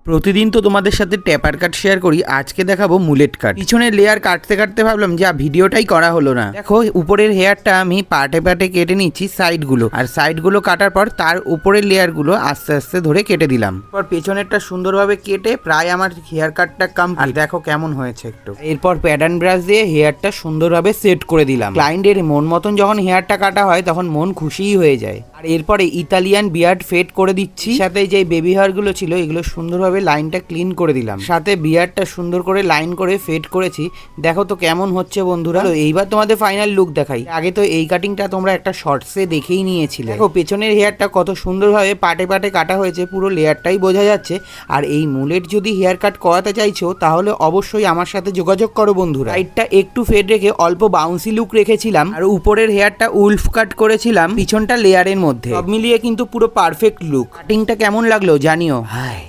প্রতিদিন তো তোমাদের সাথে ট্যাপার কাট শেয়ার করি, আজকে দেখাবো মুলেট কাট। পিছনের লেয়ার কাটতে কাটতে ভাবলাম যে ভিডিওটাই করা হলো না। দেখো উপরের হেয়ারটা আমি পার্টে পার্টে কেটে নিচ্ছি সাইডগুলো, আর সাইডগুলো কাটার পর তার উপরের লেয়ারগুলো আস্তে আস্তে ধরে কেটে দিলাম। এরপর পেছনেরটা সুন্দরভাবে কেটে প্রায় আমার হেয়ার কাটটা কমপ্লিট। দেখো কেমন হয়েছে একটু। এরপর প্যাটার্ন ব্রাশ দিয়ে হেয়ারটা সুন্দরভাবে সেট করে দিলাম। ক্লায়েন্টের মন মতন যখন হেয়ারটা কাটা হয় তখন মন খুশিই হয়ে যায়। আর এরপরে ইতালিয়ান বিয়ার্ড ফেড করে দিচ্ছি। সাথে যে বেবি হেয়ার গুলো ছিল এগুলো সুন্দরভাবে লাইনটা ক্লিন করে দিলাম, সাথে বিয়ারটা সুন্দর করে লাইন করে ফেড করেছি। দেখো তো কেমন হচ্ছে বন্ধুরা। এইবার তোমাদের ফাইনাল লুক দেখাই। আগে তো এই কাটিংটা তোমরা একটা শর্টসে দেখেই নিয়েছিলে। দেখো পেছনের হেয়ারটা কত সুন্দরভাবে পাটে পাটে কাটা হয়েছে, পুরো লেয়ারটাই বোঝা যাচ্ছে। আর এই মুলেট যদি হেয়ার কাট করাতে চাইছো তাহলে অবশ্যই আমার সাথে যোগাযোগ করো বন্ধুরা। সাইডটা একটু ফেড রেখে অল্প বাউন্সি লুক রেখেছিলাম, আর উপরের হেয়ারটা উলফ কাট করেছিলাম পিছনটা লেয়ারের মধ্যে। সব মিলিয়ে কিন্তু পুরো পারফেক্ট লুক। কাটিংটা কেমন লাগলো জানিও। হাই।